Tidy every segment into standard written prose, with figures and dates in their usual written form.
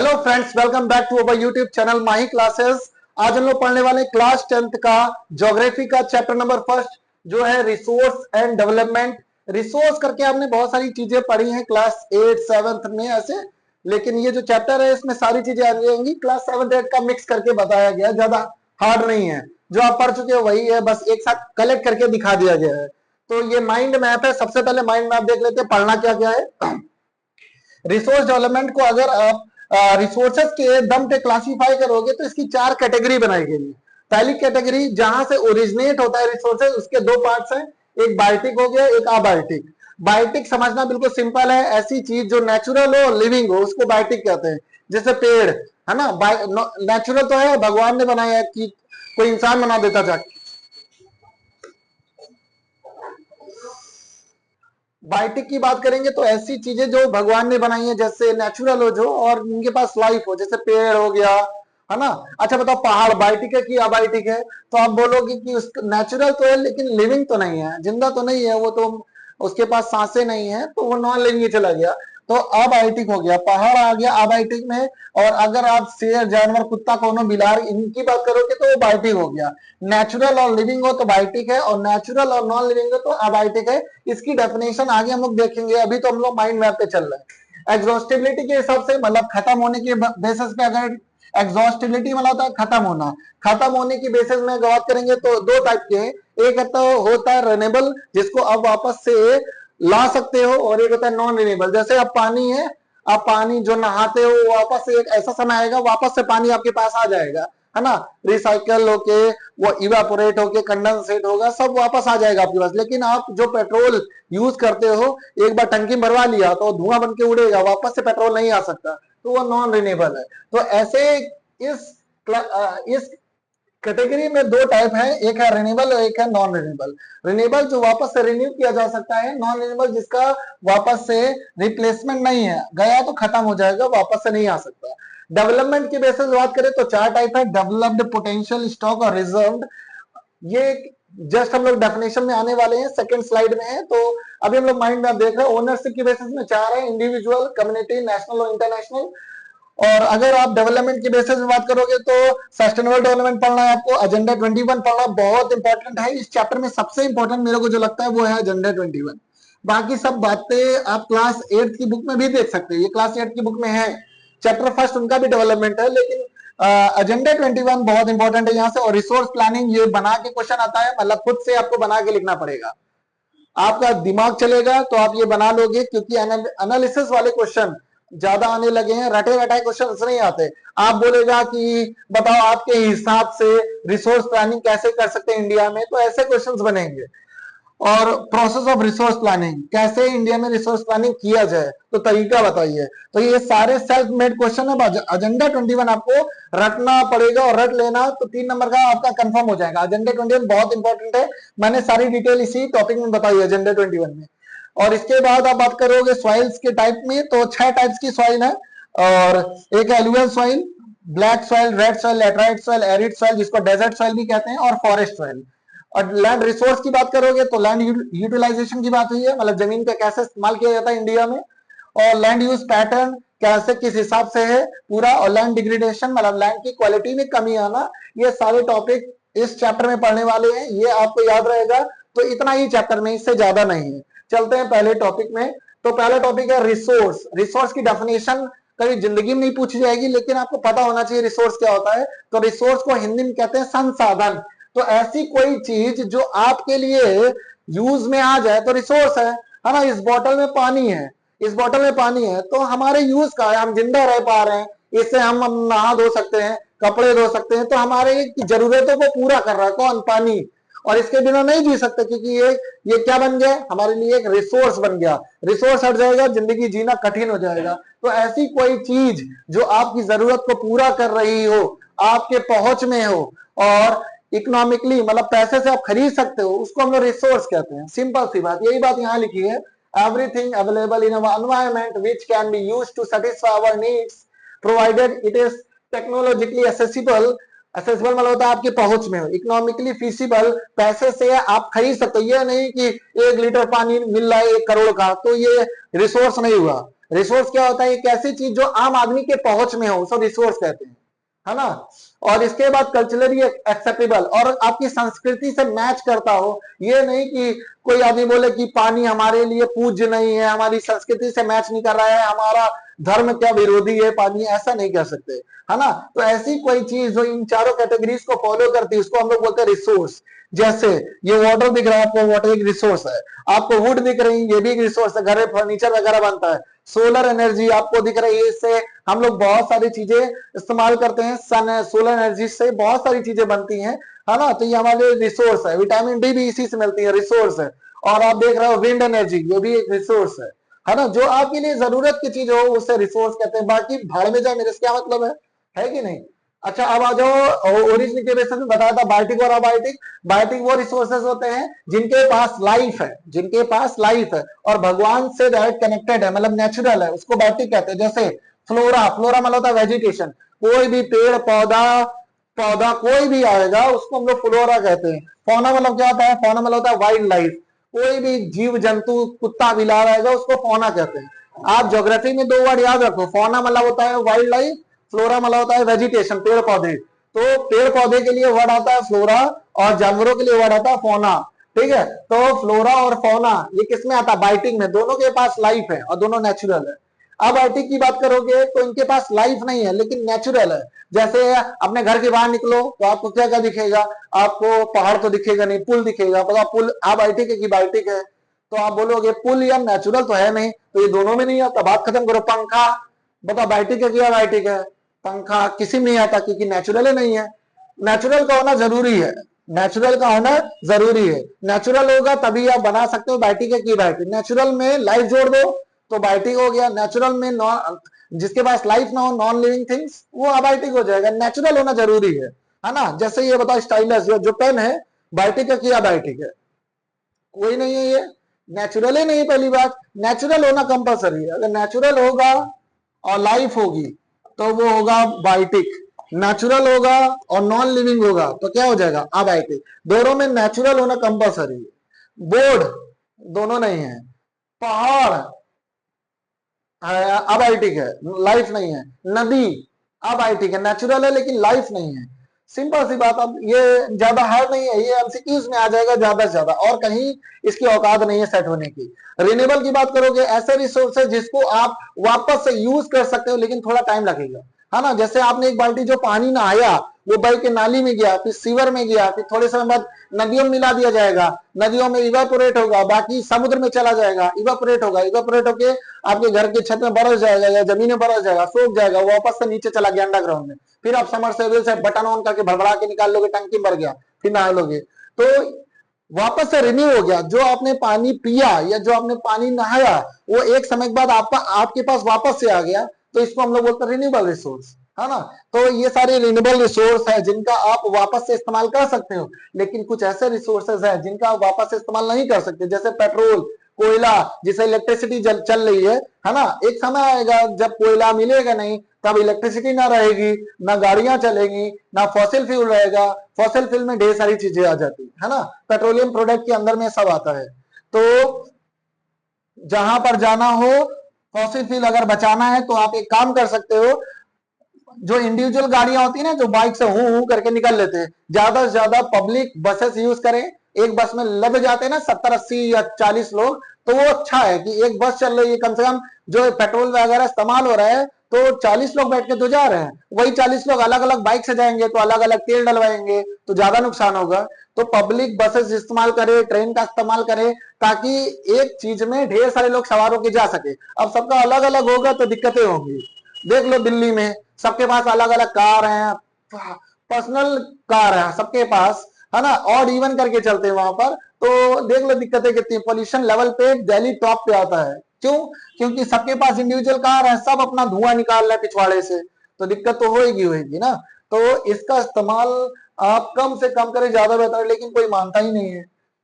Hello friends, welcome back to our YouTube channel Mahi classes. आज हम लोग पढ़ने वाले क्लास 10th का ज्योग्राफी का चैप्टर नंबर फर्स्ट जो है रिसोर्स एंड डेवलपमेंट। रिसोर्स करके आपने बहुत सारी चीजें पढ़ी हैं क्लास 8 7th में ऐसे, लेकिन ये जो चैप्टर है इसमें सारी चीजें आ जाएंगी। क्लास 7 8 का मिक्स करके बताया गया, ज्यादा हार्ड नहीं है। जो आप पढ़ चुके हो वही है, बस एक साथ कलेक्ट करके दिखा दिया गया है। तो ये माइंड मैप है। सबसे पहले माइंड मैप देख लेते हैं, पढ़ना क्या क्या है। रिसोर्स डेवलपमेंट को अगर आप रिसोर्सेस के दम पे क्लासिफाई करोगे तो इसकी 4 कैटेगरी बनाई गई है। पहली कैटेगरी जहां से ओरिजिनेट होता है रिसोर्सेस, उसके 2 पार्ट्स हैं, एक बायोटिक हो गया, एक अबायोटिक। बायोटिक समझना बिल्कुल सिंपल है, ऐसी चीज जो नेचुरल हो, लिविंग हो, उसको बायोटिक कहते हैं। जैसे पेड़ है ना, नेचुरल तो है, भगवान ने बनाया है, कि कोई इंसान बना देता जाके। बायोटिक की बात करेंगे तो ऐसी चीजें जो भगवान ने बनाई है, जैसे नेचुरल हो जो, और उनके पास लाइफ हो, जैसे पेड़ हो गया, है ना। अच्छा बताओ, पहाड़ बायोटिक है कि अबायोटिक है? तो आप बोलोगे कि नेचुरल तो है लेकिन लिविंग तो नहीं है, जिंदा तो नहीं है वो, तो उसके पास सांसें नहीं है, तो वो नॉन लिविंग चला गया, तो अबायोटिक हो गया। पहाड़ आ गया अबायोटिक में। और अगर आप शेर, जानवर, कुत्ता, कोनो, बिलार इनकी बात करोगे तो वो बायोटिक हो गया। नेचुरल और लिविंग हो तो बायोटिक है, और नेचुरल और नॉन लिविंग हो तो अबायोटिक है। इसकी डेफिनेशन आगे हम लोग देखेंगे, अभी तो हम लोग माइंड मैप पे चल रहे हैं। एग्जॉस्टिबिलिटी के हिसाब से, मतलब खत्म होने के बेसिस पे, अगर एग्जॉस्टिबिलिटी मतलब होता है खत्म होना, खत्म होने की बेसिस में बात करेंगे तो 2 टाइप के हैं। एक तो होता है रिन्यूएबल, जिसको आप वापस से ला सकते हो, और एक होता है नॉन रिन्यूएबल। जैसे अब पानी है, आप पानी जो नहाते हो, वापस से एक ऐसा समय आएगा वापस से पानी आपके पास आ जाएगा, है ना। रिसाइकल होके, वो इवापोरेट होके कंडेंसेट होगा, सब वापस आ जाएगा आपके पास। लेकिन आप जो पेट्रोल यूज करते हो, एक बार टंकी भरवा लिया तो धुआं बन के उड़ेगा, वापस से पेट्रोल नहीं आ सकता, तो वो नॉन रिन्यूएबल है। तो ऐसे इस कैटेगरी में 2 टाइप है, एक है रिन्यूएबल और एक है नॉन रिन्यूएबल। रिन्यूएबल जो वापस से रिन्यू किया जा सकता है, नॉन रिन्यूएबल जिसका वापस से रिप्लेसमेंट नहीं है, गया तो खत्म हो जाएगा, वापस से नहीं आ सकता। डेवलपमेंट की बेसिस बात करें तो 4 टाइप है, डेवलप्ड, पोटेंशियल, स्टॉक और रिजर्व्ड। ये जस्ट हम लोग डेफिनेशन में आने वाले हैं, सेकंड स्लाइड में है। तो अभी हम लोग माइंड मैप देख रहे हैं। ओनरशिप की बेसिस में 4 है, इंडिविजुअल, कम्युनिटी, नेशनल और इंटरनेशनल। और अगर आप डेवलपमेंट की बेसिस में बात करोगे तो सस्टेनेबल डेवलपमेंट पढ़ना है आपको, एजेंडा 21 पढ़ना बहुत इंपॉर्टेंट है। इस चैप्टर में सबसे इंपॉर्टेंट मेरे को जो लगता है वो है एजेंडा 21। बाकी सब बातें आप क्लास 8 की बुक में भी देख सकते हैं, ये क्लास 8 की बुक में है। चैप्टर फर्स्ट उनका भी डेवलपमेंट है, लेकिन एजेंडा 21 बहुत इंपॉर्टेंट है यहाँ से। और रिसोर्स प्लानिंग ये बना के क्वेश्चन आता है, मतलब खुद से आपको बना के लिखना पड़ेगा, आपका दिमाग चलेगा तो आप ये बना लोगे, क्योंकि एनालिसिस वाले क्वेश्चन ज्यादा आने लगे हैं, रटे रटाए क्वेश्चन नहीं आते। आप बोलेगा कि बताओ आपके हिसाब से रिसोर्स प्लानिंग कैसे कर सकते हैं इंडिया में, तो ऐसे क्वेश्चंस बनेंगे। और प्रोसेस ऑफ रिसोर्स प्लानिंग, कैसे इंडिया में रिसोर्स प्लानिंग किया जाए, तो तरीका बताइए। तो ये सारे सेल्फ मेड क्वेश्चन है। एजेंडा 21 आपको रटना पड़ेगा, और रट लेना तो 3 नंबर का आपका कंफर्म हो जाएगा। एजेंडा 21 बहुत इंपॉर्टेंट है, मैंने सारी डिटेल इसी टॉपिक में बताई है एजेंडा 21 में। और इसके बाद आप बात करोगे सॉइल्स के टाइप में, तो 6 टाइप्स की सॉइल है। और एक alluvial soil, black soil, red soil, laterite soil, arid soil जिसको डेजर्ट सॉइल भी कहते हैं, और फॉरेस्ट सॉइल। और लैंड रिसोर्स की बात करोगे तो लैंड यूटिलाइजेशन की बात हुई है, मतलब जमीन का कैसे इस्तेमाल किया जाता है इंडिया में। और लैंड यूज पैटर्न कैसे, किस हिसाब से है पूरा। और लैंड डिग्रेडेशन, मतलब लैंड की क्वालिटी में कमी आना। ये सारे टॉपिक इस चैप्टर में पढ़ने वाले हैं, ये आपको याद रहेगा। तो इतना ही चैप्टर में, इससे ज्यादा नहीं है। चलते हैं पहले टॉपिक में। तो पहला टॉपिक है रिसोर्स। रिसोर्स की डेफिनेशन कभी जिंदगी में नहीं पूछी जाएगी, लेकिन आपको पता होना चाहिए रिसोर्स क्या होता है। तो रिसोर्स को हिंदी में कहते हैं संसाधन। तो ऐसी कोई चीज जो आपके लिए यूज में आ जाए तो रिसोर्स है ना। इस बोतल में पानी है, इस बोतल में पानी है तो हमारे यूज का है, हम जिंदा रह पा रहे हैं, इससे हम नहा धो सकते हैं, कपड़े धो सकते हैं, तो हमारे जरूरतों को पूरा कर रहा है कौन? पानी। और इसके बिना नहीं जी सकते, क्योंकि ये क्या बन गया हमारे लिए? एक रिसोर्स बन गया। रिसोर्स हट जाएगा, जिंदगी जीना कठिन हो जाएगा। तो ऐसी कोई चीज जो आपकी जरूरत को पूरा कर रही हो, आपके पहुंच में हो, और इकोनॉमिकली मतलब पैसे से आप खरीद सकते हो, उसको हम लोग रिसोर्स कहते हैं। सिंपल सी बात, यही बात यहाँ लिखी है। Everything available in our environment which can be used to satisfy our needs provided it is technologically accessible. Accessible मतलब होता है आपकी पहुंच में हो। इकोनॉमिकली फीसिबल, पैसे से आप खरीद सकते हो। ये नहीं कि 1 लीटर पानी मिल रहा है 1 करोड़ का, तो ये रिसोर्स नहीं हुआ। रिसोर्स क्या होता है? एक ऐसी चीज जो आम आदमी के पहुंच में हो, उसको रिसोर्स कहते हैं, है ना। और इसके बाद कल्चरली एक्सेप्टेबल और आपकी संस्कृति से मैच करता हो। ये नहीं कि कोई आदमी बोले कि पानी हमारे लिए पूज्य नहीं है, हमारी संस्कृति से मैच नहीं कर रहा है, हमारा धर्म क्या विरोधी है पानी, ऐसा नहीं कह सकते, है ना। तो ऐसी कोई चीज जो इन चारों कैटेगरीज को फॉलो करती है उसको हम लोग बोलते हैं रिसोर्स। जैसे ये वाटर दिख रहा है आपको, वाटर एक रिसोर्स है। आपको वुड दिख रही है, ये भी एक रिसोर्स है, घर में फर्नीचर वगैरह बनता है। सोलर एनर्जी आपको दिख रही है, इससे हम लोग बहुत सारी चीजें इस्तेमाल करते हैं। सन सोलर एनर्जी से बहुत सारी चीजें बनती हैं, है ना। तो ये हमारे रिसोर्स है। विटामिन डी भी इसी से मिलती है, रिसोर्स है। और आप देख रहे हो विंड एनर्जी, ये भी एक रिसोर्स है ना। जो आपके लिए जरूरत की चीज हो उसे रिसोर्स कहते हैं। बाकी भाड़ में जाए मेरे से क्या मतलब है कि नहीं। अच्छा अब आ जाओ, ओरिजिन के बेसिस में बताया था बायोटिक और अबायोटिक। बायोटिक वो रिसोर्सेज होते हैं जिनके पास लाइफ है, जिनके पास लाइफ है और भगवान से डायरेक्ट कनेक्टेड है, मतलब नेचुरल है, उसको बायोटिक कहते हैं। जैसे फ्लोरा, फ्लोरा मतलब होता है वेजिटेशन, कोई भी पेड़ पौधा, पौधा कोई भी आएगा उसको हम लोग फ्लोरा कहते हैं। फौना मतलब क्या होता है? फौना मतलब होता है वाइल्ड लाइफ, कोई भी जीव जंतु, कुत्ता बिलार आएगा उसको फौना कहते हैं। आप ज्योग्राफी में दो वर्ड याद रखो, फौना मतलब होता है वाइल्ड लाइफ, फ्लोरा मतलब होता है वेजिटेशन, पेड़ पौधे। तो पेड़ पौधे के लिए वर्ड आता है फ्लोरा और जानवरों के लिए वर्ड आता है फौना, ठीक है। तो फ्लोरा और फौना ये किसमें आता है? बायोटिक में। दोनों के पास लाइफ है और दोनों नेचुरल है। अब बायोटिक की बात करोगे तो इनके पास लाइफ नहीं है लेकिन नेचुरल है। जैसे अपने घर के बाहर निकलो तो आपको क्या क्या दिखेगा? आपको पहाड़ तो दिखेगा नहीं, पुल दिखेगा। पता पुल आप बायोटिक है कि बायोटिक है? तो आप बोलोगे पुल या नेचुरल तो है नहीं, तो ये दोनों में नहीं आता। बात खत्म करो। पंखा बताओ बायोटिक है कि बायोटिक है? पंखा किसी में नहीं आता क्योंकि नेचुरल ही नहीं है। नेचुरल का होना जरूरी है, नेचुरल का होना जरूरी है। नेचुरल होगा तभी आप बना सकते हो बायोटिक है कि बायोटिक। नेचुरल में लाइफ जोड़ दो तो बायोटिक हो गया। नेचुरल में नॉन, जिसके पास लाइफ ना हो, नॉन लिविंग थिंग्स, वो अबायोटिक हो जाएगा। नेचुरल होना जरूरी है ना। जैसे ये बताओ स्टाइलस जो पेन है, बायोटिक है कि अबायोटिक है? कोई नहीं है, ये नेचुरल ही नहीं। पहली बात नेचुरल होना कंपलसरी है। अगर नेचुरल होगा और लाइफ होगी तो वो होगा बायोटिक। नेचुरल होगा और नॉन लिविंग होगा तो क्या हो जाएगा? अबायोटिक। दोनों में नेचुरल होना कंपलसरी है। बोर्ड दोनों नहीं है। पहाड़ अबायोटिक है, लाइफ नहीं है। नदी अबायोटिक है, नेचुरल है लेकिन लाइफ नहीं है। सिंपल सी बात। अब ये ज्यादा हार्ड नहीं है, ये एमसीक्यूज में आ जाएगा ज्यादा से ज्यादा, और कहीं इसकी औकात नहीं है सेट होने की। रिन्यूएबल की बात करोगे, ऐसे रिसोर्स है जिसको आप वापस से यूज कर सकते हो लेकिन थोड़ा टाइम लगेगा, है ना। जैसे आपने एक बाल्टी जो पानी नहाया वो बह के नाली में गया, फिर सीवर में गया, फिर थोड़े समय बाद नदियों में मिला दिया जाएगा, नदियों में इवेपोरेट होगा, बाकी समुद्र में चला जाएगा, इवेपोरेट होगा, इवेपोरेट होके आपके घर के छत में बरस जाएगा या जमीन में बरस जाएगा, सूख जाएगा, वापस से नीचे चला गया अंडरग्राउंड में। फिर आप समरसेबल से बटन ऑन करके भड़बड़ा के निकाल लोगे, टंकी भर गया, फिर नहा लोगे, तो वापस से रिन्यू हो गया। जो आपने पानी पिया या जो आपने पानी नहाया वो एक समय के बाद आपके पास वापस से आ गया, तो इसको हम लोग बोलते हैं रिन्यूएबल रिसोर्स, है ना। तो ये सारे रिन्यूएबल रिसोर्स है जिनका आप वापस से इस्तेमाल कर सकते हो। लेकिन कुछ ऐसे रिसोर्सेज हैं जिनका आप वापस से इस्तेमाल नहीं कर सकते, जैसे पेट्रोल, कोयला, जिसे इलेक्ट्रिसिटी चल रही है ना। एक समय आएगा जब कोयला मिलेगा नहीं, तब इलेक्ट्रिसिटी ना रहेगी, ना गाड़ियां चलेंगी, ना फॉसिल फ्यूल रहेगा। फॉसिल फ्यूल में ढेर सारी चीजें आ जाती है ना, पेट्रोलियम प्रोडक्ट के अंदर में सब आता है। तो जहां पर जाना हो, फॉसिल फ्यूल अगर बचाना है तो आप एक काम कर सकते हो, जो इंडिविजुअल गाड़ियां होती है ना, जो बाइक से हूं करके निकल लेते हैं, ज्यादा से ज्यादा पब्लिक बसेस यूज करें। एक बस में लद जाते हैं ना 70-80 या 40 लोग, तो वो अच्छा है कि एक बस चल रही है, कम से कम जो पेट्रोल वगैरह इस्तेमाल हो रहा है तो 40 लोग बैठ के तो जा रहे हैं, वही 40 लोग अलग अलग बाइक से जाएंगे तो अलग अलग तेल डलवाएंगे तो ज्यादा नुकसान होगा। तो पब्लिक बसेस इस्तेमाल करे, ट्रेन का इस्तेमाल करे, ताकि एक चीज में ढेर सारे लोग सवार होकर जा सके। अब सबका अलग अलग होगा तो दिक्कतें होंगी। देख लो दिल्ली में सबके पास अलग अलग कार है, पर्सनल कार है सबके पास, है ना, ऑड इवन करके चलते हैं वहां पर। तो देख लो दिक्कतें कितनी, पोल्यूशन लेवल पे दिल्ली टॉप पे आता है। क्यों? क्योंकि सबके पास इंडिविजुअल कार है, सब अपना धुआं निकाल रहे हैं पिछवाड़े से, तो दिक्कत तो होगी ना। तो इसका इस्तेमाल आप कम से कम करें, ज्यादा बेहतर है। लेकिन कोई मानता ही नहीं है,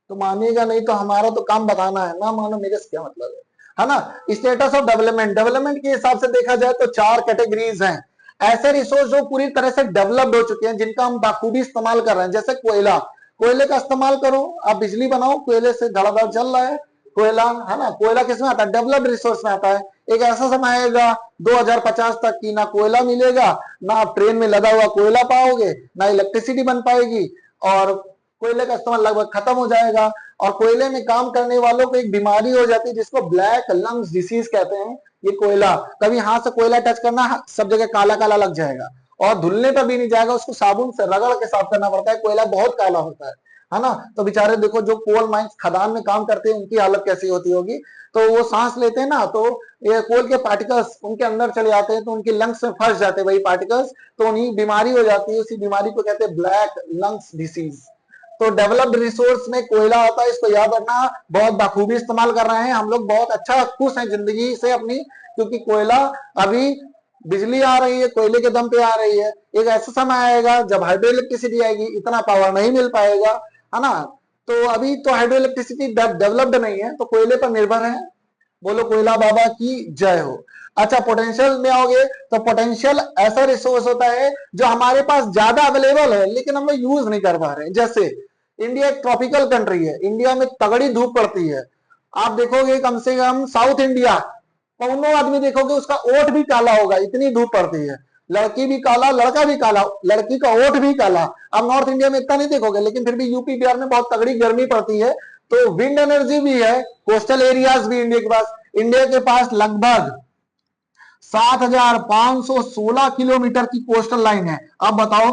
तो मानेगा नहीं तो हमारा तो काम बताना है ना, मानो मेरे से क्या मतलब है ना। स्टेटस ऑफ डेवलपमेंट, डेवलपमेंट के हिसाब से देखा जाए तो 4 कैटेगरीज हैं। ऐसे रिसोर्स जो पूरी तरह से डेवलप्ड हो चुके हैं, जिनका हम बाखूबी इस्तेमाल कर रहे हैं, जैसे कोयला, कोयले का इस्तेमाल करो, आप बिजली बनाओ, कोयले से धड़ाधड़ चल रहा है कोयला, है ना। कोयला किसमें आता है? डेवलप्ड रिसोर्स में आता है। एक ऐसा समय आएगा 2050 तक की ना कोयला मिलेगा, ना आप ट्रेन में लदा हुआ कोयला पाओगे, ना इलेक्ट्रिसिटी बन पाएगी, और कोयले का इस्तेमाल लगभग खत्म हो जाएगा। और कोयले में काम करने वालों को एक बीमारी हो जाती है जिसको ब्लैक लंग्स डिसीज कहते हैं। ये कोयला, कभी हाथ से कोयला टच करना, सब जगह काला काला लग जाएगा, और धुलने पर भी नहीं जाएगा, उसको साबुन से रगड़ के साफ करना पड़ता है। कोयला बहुत काला होता है ना। तो बेचारे देखो जो कोल माइंस खदान में काम करते हैं उनकी हालत कैसी होती होगी। तो वो सांस लेते हैं ना, तो ये कोल के पार्टिकल्स उनके अंदर चले जाते हैं, तो उनकी लंग्स में फंस जाते हैं वही पार्टिकल्स, तो उन्हीं बीमारी हो जाती है। उसी बीमारी को कहते हैं ब्लैक लंग्स डिसीज। तो डेवलप्ड रिसोर्स में कोयला आता है, इसको याद रखना। बहुत बखूबी इस्तेमाल कर रहे हैं हम लोग, बहुत अच्छा खुश हैं जिंदगी से अपनी, क्योंकि कोयला अभी बिजली आ रही है, कोयले के दम पे आ रही है। एक ऐसा समय आएगा जब हाइड्रो इलेक्ट्रिसिटी आएगी, इतना पावर नहीं मिल पाएगा, है ना। तो अभी तो हाइड्रो इलेक्ट्रिसिटी डेवलप्ड नहीं है, तो कोयले पर निर्भर है। बोलो कोयला बाबा की जय हो। अच्छा, पोटेंशियल में आओगे तो पोटेंशियल ऐसा रिसोर्स होता है जो हमारे पास ज्यादा अवेलेबल है लेकिन हम लोग यूज नहीं कर पा रहे हैं। जैसे इंडिया एक ट्रॉपिकल कंट्री है, इंडिया में तगड़ी धूप पड़ती है। आप देखोगे कम से कम साउथ इंडिया, कौनो आदमी देखोगे उसका ओठ भी काला होगा, इतनी धूप पड़ती है। लड़की भी काला, लड़का भी काला, लड़की का ओठ भी काला। अब नॉर्थ इंडिया में इतना नहीं देखोगे, लेकिन फिर भी यूपी बिहार में बहुत तगड़ी गर्मी पड़ती है। तो विंड एनर्जी भी है, कोस्टल एरियाज भी इंडिया के पास लगभग 7,516 किलोमीटर की कोस्टल लाइन है। अब बताओ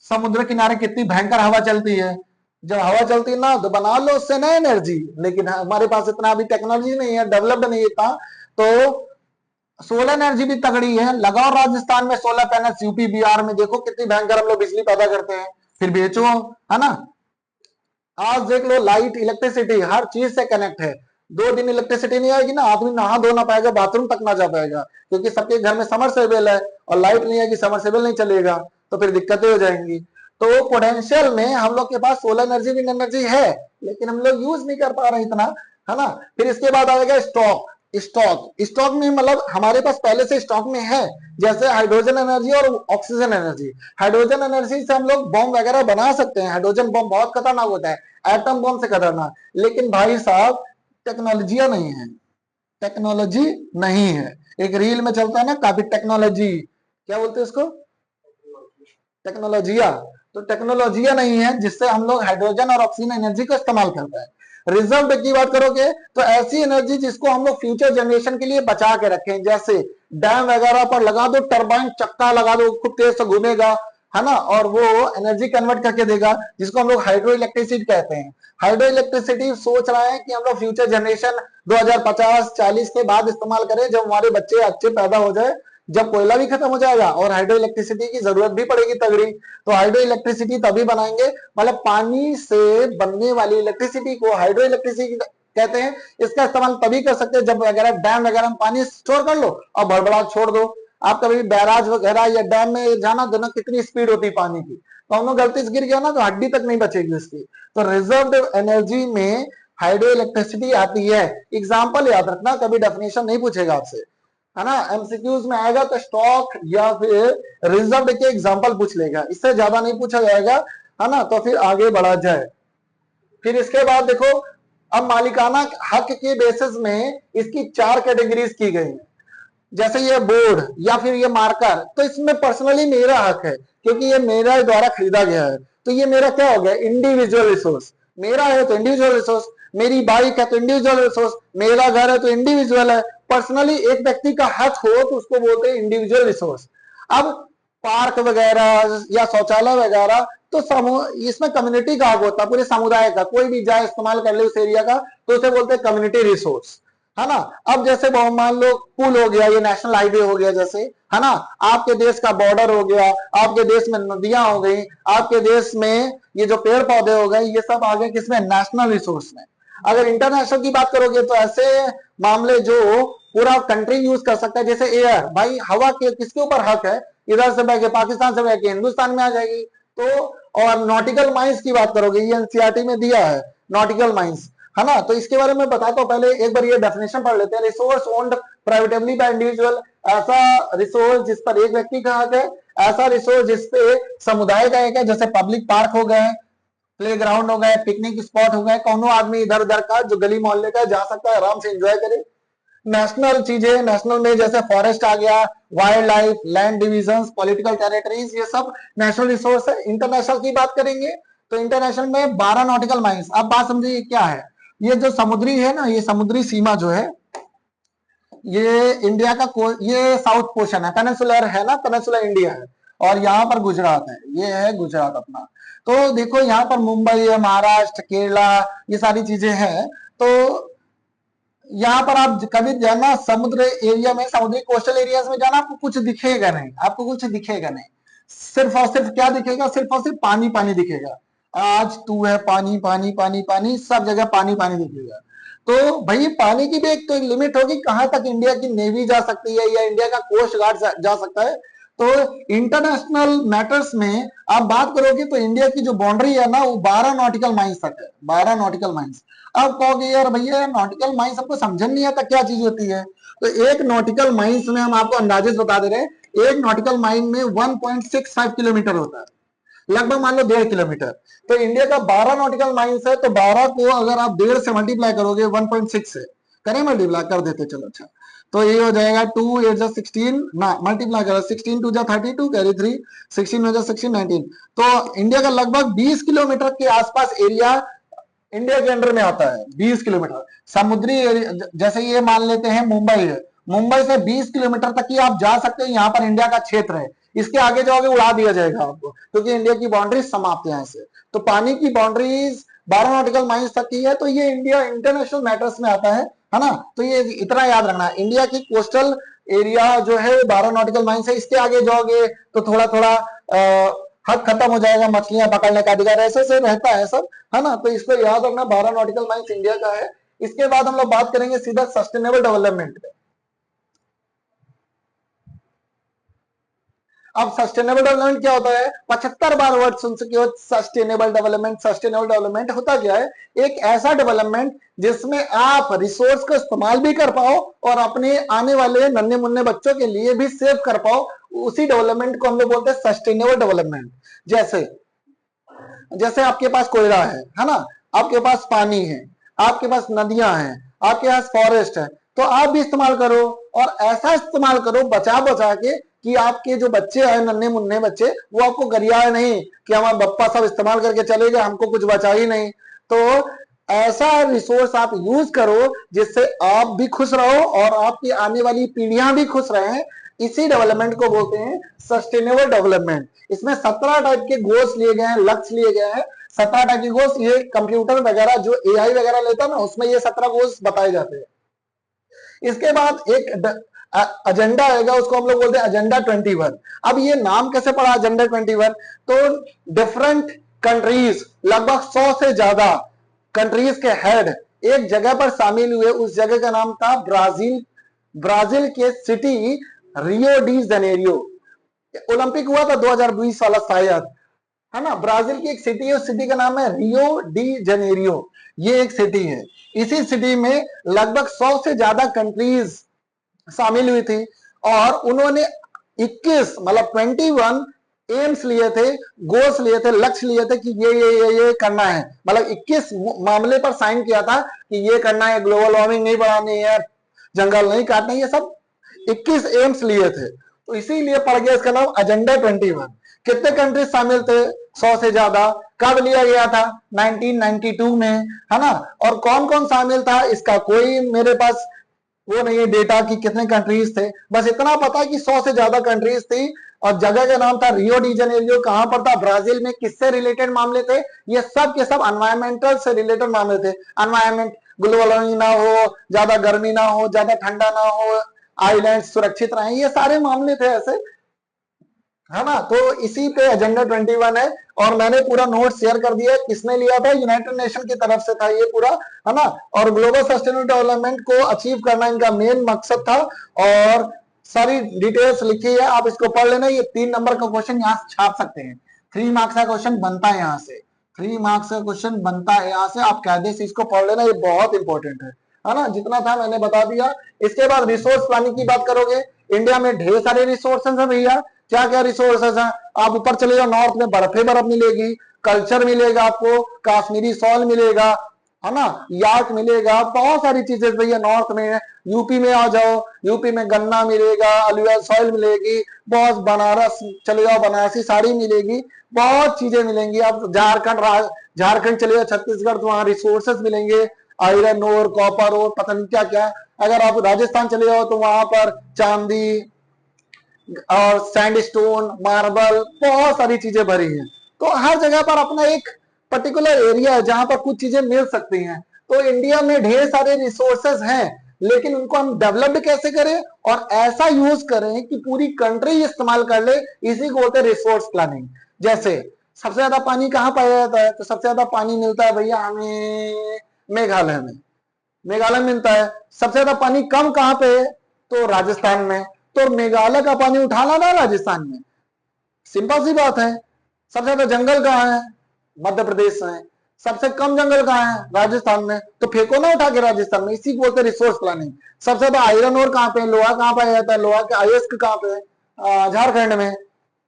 समुद्र किनारे कितनी भयंकर हवा चलती है। जब हवा चलती है ना, तो बना लो उससे ना एनर्जी, लेकिन हमारे पास इतना अभी टेक्नोलॉजी नहीं है, डेवलप्ड नहीं था। तो सोलर एनर्जी भी तगड़ी है, लगाओ राजस्थान में सोलर पैनल्स, यूपी बिहार में देखो कितनी भयंकर हम लोग बिजली पैदा करते हैं, फिर बेचो, है ना। आज देख लो लाइट इलेक्ट्रिसिटी हर चीज से कनेक्ट है। 2 दिन इलेक्ट्रिसिटी नहीं आएगी ना, आदमी नहा धो ना पाएगा, बाथरूम तक ना जा पाएगा, क्योंकि सबके घर में समरसेबल है, और लाइट नहीं आएगी, समरसेबल नहीं चलेगा, तो फिर दिक्कतें हो जाएंगी। तो पोटेंशियल में हम लोग के पास सोलर एनर्जी विंड एनर्जी है, लेकिन हम लोग यूज नहीं कर पा रहे इतना, है ना। फिर इसके बाद आएगा स्टॉक। स्टॉक में मतलब हमारे पास पहले से स्टॉक में है, जैसे हाइड्रोजन एनर्जी और ऑक्सीजन एनर्जी। हाइड्रोजन एनर्जी से हम लोग बॉम्ब वगैरह बना सकते हैं, हाइड्रोजन बॉम्ब बहुत खतरनाक होता है, एटम बॉम्ब से खतरनाक। लेकिन भाई साहब टेक्नोलॉजिया नहीं है, टेक्नोलॉजी नहीं है। एक रील में चलता है ना, काफी टेक्नोलॉजी, क्या बोलते हैं उसको, टेक्नोलॉजिया। तो टेक्नोलॉजिया नहीं है जिससे हम लोग हाइड्रोजन और ऑक्सीजन एनर्जी को इस्तेमाल करते हैं। रिजर्व की बात करोगे तो ऐसी एनर्जी जिसको हम लोग फ्यूचर जनरेशन के लिए बचा के रखें, जैसे डैम वगैरह पर लगा दो टरबाइन, चक्का लगा दो, खूब तेज से घूमेगा, है ना, और वो एनर्जी कन्वर्ट करके देगा, जिसको हम लोग हाइड्रो इलेक्ट्रिसिटी कहते हैं। हाइड्रो इलेक्ट्रिसिटी सोच रहा है कि हम लोग फ्यूचर जनरेशन 2050-40 के बाद इस्तेमाल करें, जब हमारे बच्चे अच्छे पैदा हो जाए, जब कोयला भी खत्म हो जाएगा और हाइड्रो इलेक्ट्रिसिटी की जरूरत भी पड़ेगी तगड़ी। तो हाइड्रो इलेक्ट्रिसिटी तभी बनाएंगे, मतलब पानी से बनने वाली इलेक्ट्रिसिटी को हाइड्रो इलेक्ट्रिसिटी कहते हैं। इसका इस्तेमाल तभी कर सकते हैं जब वगैरह डैम वगैरह में पानी स्टोर कर लो और भड़बड़ा छोड़ दो। आप कभी बैराज वगैरह या डैम में जाना, दोनों कितनी स्पीड होती है पानी की, तो हम लोग गलती से गिर गया ना तो हड्डी तक नहीं बचेगी उसकी। तो रिजर्व एनर्जी में हाइड्रो इलेक्ट्रिसिटी आती है। एग्जाम्पल याद रखना, कभी डेफिनेशन नहीं पूछेगा आपसे, है ना। एमसीक्यूज में आएगा तो स्टॉक या फिर रिजर्व के एग्जांपल पूछ लेगा, इससे ज्यादा नहीं पूछा जाएगा, है ना। तो फिर आगे बढ़ा जाए। फिर इसके बाद देखो, अब मालिकाना हक के बेसिस में इसकी 4 कैटेगरीज की गई है। जैसे ये बोर्ड या फिर ये मार्कर, तो इसमें पर्सनली मेरा हक है, क्योंकि ये मेरा द्वारा खरीदा गया है, तो ये मेरा क्या हो गया, इंडिविजुअल रिसोर्स। मेरा है तो इंडिविजुअल रिसोर्स, मेरी बाइक है तो इंडिविजुअल रिसोर्स, मेरा घर है तो इंडिविजुअल है। पर्सनली एक व्यक्ति का हक हो तो उसको बोलते हैं इंडिविजुअल रिसोर्स। अब पार्क वगैरह या शौचालय वगैरह तो समूह, इसमें कम्युनिटी का हक होता है, पूरे समुदाय का, कोई भी जाए इस्तेमाल कर ले उस एरिया का, तो उसे बोलते हैं कम्युनिटी रिसोर्स, है ना। अब जैसे मान लो पुल हो गया, ये नेशनल हाईवे हो गया, जैसे, है ना, आपके देश का बॉर्डर हो गया, आपके देश में नदियां हो गई, आपके देश में ये जो पेड़ पौधे हो गए, ये सब आ गए किसमें, नेशनल रिसोर्स में। अगर इंटरनेशनल की बात करोगे तो ऐसे मामले जो पूरा कंट्री यूज कर सकता है, जैसे एयर, भाई हवा के किसके ऊपर हक है, इधर से बह के पाकिस्तान से बह के हिंदुस्तान में आ जाएगी। तो और नॉटिकल माइंस की बात करोगे, ये एनसीईआरटी में दिया है नॉटिकल माइंस, है ना। तो इसके बारे में बताता हूं, पहले एक बार ये डेफिनेशन पढ़ लेते हैं। Resource owned privately by individual, ऐसा रिसोर्स जिस पर एक व्यक्ति का हक है, ऐसा रिसोर्स जिसपे समुदाय का एक है, जैसे पब्लिक पार्क हो गए, प्ले ग्राउंड हो गए, पिकनिक स्पॉट हो गए, कोनो आदमी इधर उधर का जो गली मोहल्ले का जा सकता है, आराम से एंजॉय करे। नेशनल चीजें, नेशनल में जैसे फॉरेस्ट आ गया, wild life, land divisions, political territories, ये सब नेशनल रिसोर्स है। इंटरनेशनल की बात करेंगे तो इंटरनेशनल में 12 नॉटिकल माइल्स। अब बात समझिए क्या है, ये जो समुद्री है ना, ये समुद्री सीमा जो है, ये इंडिया का ये साउथ पोर्शन है, पेनिनसुलर है ना, पेनिनसुलर इंडिया है, और यहाँ पर गुजरात है, ये है गुजरात अपना। तो देखो यहाँ पर मुंबई है, महाराष्ट्र, केरला, ये सारी चीजें हैं। तो यहाँ पर आप कभी जाना समुद्र एरिया में, समुद्री कोस्टल एरियाज में जाना, आपको कुछ दिखेगा नहीं, आपको कुछ दिखेगा नहीं, सिर्फ और सिर्फ क्या दिखेगा, सिर्फ और सिर्फ पानी पानी दिखेगा। आज तू है पानी पानी पानी पानी, सब जगह पानी पानी दिखेगा। तो भाई पानी की भी एक तो लिमिट होगी, कहां तक इंडिया की नेवी जा सकती है या इंडिया का कोस्ट गार्ड जा सकता है। तो इंटरनेशनल मैटर्स में आप बात करोगे तो इंडिया की जो बाउंड्री है ना, वो 12 नॉटिकल माइल्स तक है, 12 नॉटिकल माइल्स। अब कहोगे यार भैया नॉटिकल माइल्स हमको समझ नहीं आता क्या चीज होती है। तो एक नॉटिकल माइल्स में हम आपको अंदाजे बता दे रहे हैं, एक नॉटिकल माइल में 1.65 किलोमीटर होता है, लगभग मान लो 1.5 किलोमीटर। तो इंडिया का 12 नॉटिकल माइल्स है, तो 12 को अगर आप 1.5 से मल्टीप्लाई करोगे 1.6 से, करें मल्टीप्लाई कर देते चलो। अच्छा तो ये हो जाएगा 2 8 जा 16 ना, मल्टीप्लाई करो 16 2 जा 32 कैरी 3, 16 में जा 16 19। तो इंडिया का लगभग 20 किलोमीटर के आसपास एरिया इंडिया के अंडर में आता है, 20 किलोमीटर समुद्री एरिया। जैसे ये मान लेते हैं मुंबई है, मुंबई से 20 किलोमीटर तक ही आप जा सकते हैं, यहाँ पर इंडिया का क्षेत्र है। इसके आगे जाओगे उड़ा दिया जाएगा आपको, क्योंकि इंडिया की बाउंड्री समाप्त है यहाँ से। तो पानी की बाउंड्रीज 12 नॉटिकल माइल्स तक की है, तो ये इंडिया इंटरनेशनल मैटर्स में आता है ना। तो ये इतना याद रखना, इंडिया की कोस्टल एरिया जो है 12 नॉटिकल माइल्स है। इसके आगे जाओगे तो थोड़ा थोड़ा हद खत्म हो जाएगा, मछलियां पकड़ने का अधिकार ऐसे से रहता है सब, है ना। तो इसको याद रखना, 12 नॉटिकल माइल्स इंडिया का है। इसके बाद हम लोग बात करेंगे सीधा सस्टेनेबल डेवलपमेंट पे। अब सस्टेनेबल डेवलपमेंट क्या होता है, 75 बार वर्ड सुन चुके हो, सस्टेनेबल डेवलपमेंट। सस्टेनेबल डेवलपमेंट होता क्या है, एक ऐसा डेवलपमेंट जिसमें आप रिसोर्स को इस्तेमाल भी कर पाओ और अपने आने वाले नन्हे मुन्ने बच्चों के लिए भी सेव कर पाओ, उसी डेवलपमेंट को हम लोग बोलते हैं सस्टेनेबल डेवलपमेंट। जैसे जैसे आपके पास कोयला है ना, आपके पास पानी है, आपके पास नदियां हैं, आपके पास फॉरेस्ट है, तो आप भी इस्तेमाल करो, और ऐसा इस्तेमाल करो बचा बचा के कि आपके जो बच्चे हैं, नन्हे मुन्ने बच्चे, वो आपको गरियाए नहीं कि हमारा बप्पा सब इस्तेमाल करके चले गए, हमको कुछ बचा ही नहीं। तो ऐसा रिसोर्स आप यूज करो जिससे आप भी खुश रहो और आपकी आने वाली पीढ़ियां भी खुश रहे। इसी डेवलपमेंट को बोलते हैं सस्टेनेबल डेवलपमेंट। इसमें 17 टाइप के गोल्स लिए गए हैं, लक्ष्य लिए गए हैं। 17 टाइप के गोल्स, ये कंप्यूटर वगैरह जो एआई वगैरह लेता है ना, उसमें ये 17 गोल्स बताए जाते हैं। इसके बाद एक एजेंडा आएगा, उसको हम लोग बोलते हैं एजेंडा 21। अब ये नाम कैसे पड़ा एजेंडा 21, तो डिफरेंट कंट्रीज, लगभग 100 से ज्यादा कंट्रीज के हेड एक जगह पर शामिल हुए। उस जगह का नाम था ब्राजील। ब्राजील के city Rio de Janeiro. Olympic हुआ था 2020 वाला शायद, है ना। ब्राजील की एक सिटी है, उस सिटी का नाम है रियो डी जेनेरियो, ये एक सिटी है। इसी सिटी में लगभग 100 से ज्यादा कंट्रीज शामिल हुई थी, और उन्होंने 21 मतलब 21 एम्स लिए थे, गोल्स लिए थे, लक्ष्य लिए थे कि ये करना है। मतलब 21 मामले पर साइन किया था कि ये करना है, ग्लोबल वार्मिंग नहीं बढ़ानी है, जंगल नहीं काटना, ये सब 21 एम्स लिए थे। तो इसीलिए पड़ गया इसका नाम एजेंडा 21। कितने कंट्रीज शामिल थे, 100 से ज्यादा। कब लिया गया था, 1992 में, है ना। और कौन कौन शामिल था इसका कोई मेरे पास वो नहीं है डेटा कि कितने कंट्रीज थे, बस इतना पता है कि 100 से ज्यादा कंट्रीज थी। और जगह का नाम था रियो डी जेनेरियो। कहां पर था, ब्राजील में। किससे रिलेटेड मामले थे, ये सब के सब एनवायरमेंटल से रिलेटेड मामले थे। एनवायरमेंट, ग्लोबल वार्मिंग ना हो, ज्यादा गर्मी ना हो, ज्यादा ठंडा ना हो, आइलैंड सुरक्षित रहे, ये सारे मामले थे ऐसे, है ना। तो इसी पे एजेंडा 21 है, और मैंने पूरा नोट शेयर कर दिया। किसने लिया था, यूनाइटेड नेशन की तरफ से था ये पूरा, है ना। और ग्लोबल सस्टेनेबल डेवलपमेंट को अचीव करना इनका मेन मकसद था, और सारी डिटेल्स लिखी है, आप इसको पढ़ लेना। ये 3 नंबर का क्वेश्चन यहाँ से छाप सकते हैं, 3 मार्क्स का क्वेश्चन बनता है यहाँ से, 3 मार्क्स का क्वेश्चन बनता है यहाँ से। आप कायदे से इसको पढ़ लेना, ये बहुत इंपॉर्टेंट है ना। जितना था मैंने बता दिया। इसके बाद रिसोर्स प्लानिंग की बात करोगे, इंडिया में ढेर सारे रिसोर्सेज है भैया। क्या क्या रिसोर्सेज हैं, आप ऊपर चले जाओ, नॉर्थ में बर्फ ही बर्फ मिलेगी, कल्चर मिलेगा आपको, कश्मीरी सॉल मिलेगा, है ना, यार्ड मिलेगा, बहुत सारी चीजें भैया नॉर्थ में है। यूपी में आ जाओ, यूपी में गन्ना मिलेगा, अलुवियल सॉइल मिलेगी, बहुत बनारस चले जाओ, बनारसी साड़ी मिलेगी, बहुत चीजें मिलेंगी। अब झारखंड चले जाओ, छत्तीसगढ़, तो वहां रिसोर्सेस मिलेंगे, आयरन ओर, कॉपर ओर, पता नहीं क्या क्या। अगर आप राजस्थान चले जाओ तो वहां पर चांदी और सैंडस्टोन, मार्बल, बहुत सारी चीजें भरी हैं। तो हर जगह पर अपना एक पर्टिकुलर एरिया है जहां पर कुछ चीजें मिल सकती हैं। तो इंडिया में ढेर सारे रिसोर्सेज हैं, लेकिन उनको हम डेवलप्ड कैसे करें और ऐसा यूज करें कि पूरी कंट्री इस्तेमाल कर ले, इसी को बोलते हैं रिसोर्स प्लानिंग। जैसे सबसे ज्यादा पानी कहाँ पाया जाता है, तो सबसे ज्यादा पानी मिलता है भैया हमें मेघालय में, मेघालय मिलता है। सबसे ज्यादा पानी कम कहां पे है, तो राजस्थान में। तो मेघालय का पानी उठाना ना राजस्थान में, सिंपल सी बात है। सबसे ज्यादा जंगल कहाँ है, मध्य प्रदेश में। सबसे कम जंगल कहाँ है, राजस्थान में। तो फेंको ना उठा के राजस्थान में, इसी को बोलते हैं रिसोर्स प्लानिंग। सबसे ज्यादा आयरन ओर कहाँ पे, लोहा कहाँ पाया जाता है, लोहा के अयस्क कहाँ पे है, झारखंड में।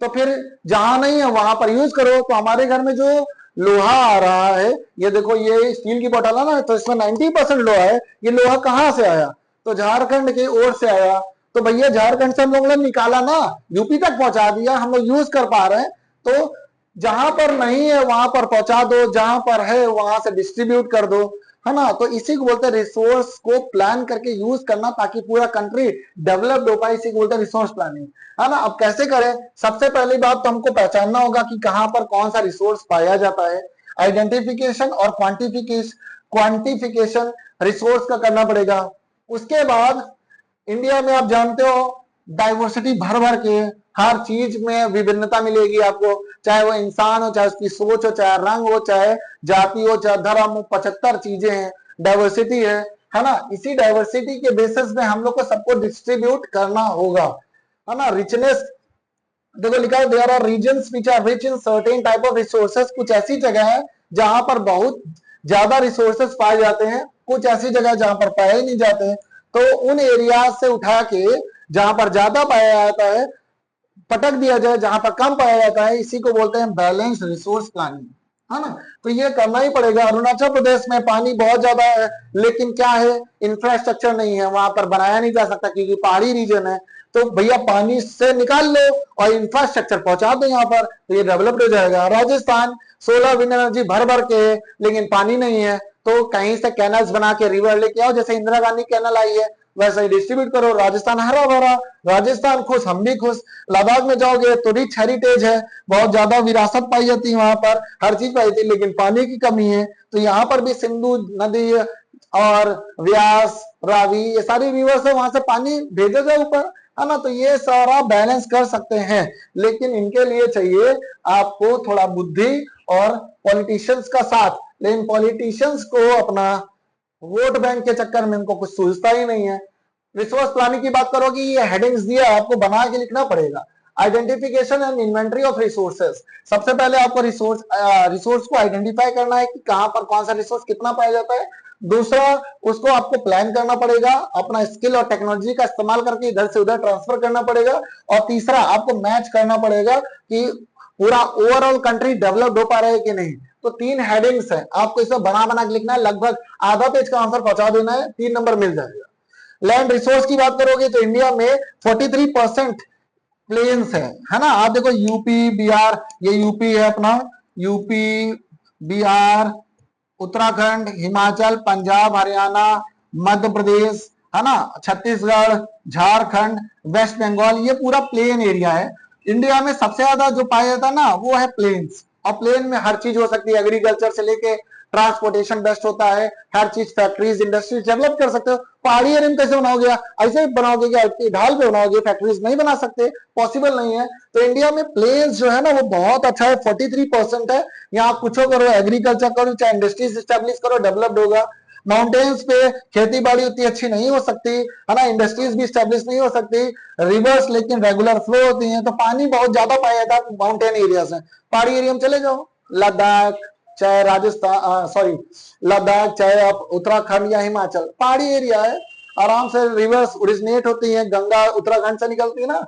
तो फिर जहां नहीं है वहां पर यूज करो। तो हमारे घर में जो लोहा आ रहा है, ये देखो, ये स्टील की बोतल है ना, तो इसमें 90% लोहा है। ये लोहा कहाँ से आया, तो झारखंड की ओर से आया। तो भैया झारखंड से हम लोगों ने निकाला ना, यूपी तक पहुंचा दिया, हम लोग यूज कर पा रहे हैं। तो जहां पर नहीं है वहां पर पहुंचा दो, जहां पर है वहां से डिस्ट्रीब्यूट कर दो, है ना। तो इसी को बोलते हैं रिसोर्स को प्लान करके यूज करना, ताकि पूरा कंट्री डेवलप्ड हो पाए। इसी को बोलते हैं रिसोर्स प्लानिंग, है ना। अब कैसे करें, सबसे पहली बात तो हमको पहचानना होगा कि कहां पर कौन सा रिसोर्स पाया जाता है। आइडेंटिफिकेशन और क्वांटिफिकेशन रिसोर्स का करना पड़ेगा। उसके बाद इंडिया में आप जानते हो डाइवर्सिटी भर भर के, हर चीज में विभिन्नता मिलेगी आपको, चाहे वो इंसान हो, चाहे उसकी सोच हो, चाहे रंग हो, चाहे जाति हो, चाहे धर्म हो, 75 चीजें हैं, डाइवर्सिटी है ना। इसी डाइवर्सिटी के बेसिस में हम लोग को सबको डिस्ट्रीब्यूट करना होगा, है ना। रिचनेस देखो लिखा है, there are reasons which are rich in certain type of resources. कुछ ऐसी जगह है जहां पर बहुत ज्यादा रिसोर्सेज पाए जाते हैं, कुछ ऐसी जगह जहां पर पाए ही नहीं जाते हैं। तो उन एरिया से उठा के जहां पर ज्यादा पाया जाता है पटक दिया जाए, जहां पर कम पाया जाता है। इसी को बोलते हैं बैलेंस रिसोर्स प्लानिंग, है ना। तो ये करना ही पड़ेगा। अरुणाचल प्रदेश में पानी बहुत ज्यादा है, लेकिन क्या है, इंफ्रास्ट्रक्चर नहीं है, वहां पर बनाया नहीं जा सकता क्योंकि पहाड़ी रीजन है। तो भैया पानी से निकाल लो और इंफ्रास्ट्रक्चर पहुंचा दो यहाँ पर, तो ये डेवलप्ड हो जाएगा। राजस्थान सोलर विंड एनर्जी भर भर के है, लेकिन पानी नहीं है, तो कहीं से कैनल्स बना के रिवर लेके आओ, जैसे इंदिरा गांधी कैनल आई है वैसा ही डिस्ट्रीब्यूट करो। राजस्थान हरा भरा, राजस्थान खुश, हम भी खुश। लद्दाख में जाओगे तो रिच हेरिटेज है, बहुत ज्यादा विरासत पाई जाती है वहां पर, हर चीज पाई जाती है, लेकिन पानी की कमी है। तो यहाँ पर भी सिंधु नदी और व्यास, रावी, ये सारी रिवर्स है, वहां से पानी भेजा जाए ऊपर, है ना। तो ये सारा बैलेंस कर सकते हैं, लेकिन इनके लिए चाहिए आपको थोड़ा बुद्धि और पॉलिटिशियंस का साथ। लेकिन पॉलिटिशियंस को अपना वोट बैंक के चक्कर में इनको कुछ सूझता ही नहीं है। रिसोर्स प्लानिंग की बात करोगे, ये हेडिंग्स दिया आपको बना के लिखना पड़ेगा। Identification and inventory of resources, सबसे पहले आपको रिसोर्स को आइडेंटिफाई करना है कि कहां पर कौन सा रिसोर्स कितना पाया जाता है। दूसरा, उसको आपको प्लान करना पड़ेगा, अपना स्किल और टेक्नोलॉजी का इस्तेमाल करके इधर से उधर ट्रांसफर करना पड़ेगा। और तीसरा, आपको मैच करना पड़ेगा कि पूरा ओवरऑल कंट्री डेवलप्ड हो पा रहा है कि नहीं। तो 3 हेडिंग्स है, आपको इसमें बना बना के लिखना है, लगभग आधा पेज का आंसर पहुंचा देना है, 3 नंबर मिल जाएगा। लैंड रिसोर्स की बात करोगे तो इंडिया में 43% प्लेन्स है ना। आप देखो यूपी बिहार, ये यूपी है अपना, यूपी बिहार उत्तराखंड हिमाचल पंजाब हरियाणा मध्य प्रदेश, है ना, छत्तीसगढ़ झारखंड वेस्ट बंगाल, ये पूरा प्लेन एरिया है। इंडिया में सबसे ज्यादा जो पाया जाता है ना वो है प्लेन्स। और प्लेन में हर चीज हो सकती है, एग्रीकल्चर से लेके ट्रांसपोर्टेशन बेस्ट होता है, हर चीज फैक्ट्रीज इंडस्ट्रीज डेवलप कर सकते हो। पहाड़ी एरिया में कैसे बनाओगे, ऐसे बनाओगे कि ढाल पे बनाओगे, फैक्ट्रीज नहीं बना सकते, पॉसिबल नहीं है। तो इंडिया में प्लेन्स जो है ना वो बहुत अच्छा है, 43% है। यहाँ कुछ करो, एग्रीकल्चर करो, चाहे इंडस्ट्रीज स्टैब्लिश करो, डेवलप्ड होगा। माउंटेन्स पे खेती बाड़ी उतनी अच्छी नहीं हो सकती, है ना, इंडस्ट्रीज भी स्टैब्लिश नहीं हो सकती। रिवर्स लेकिन रेगुलर फ्लो होती हैं, तो पानी बहुत ज्यादा पाया जाता है माउंटेन एरियाज में। पहाड़ी एरिया में चले जाओ, लद्दाख चाहे राजस्थान, सॉरी लद्दाख चाहे आप उत्तराखंड या हिमाचल, पहाड़ी एरिया है, आराम से रिवर्स ओरिजिनेट होती है, गंगा उत्तराखंड से निकलती है ना।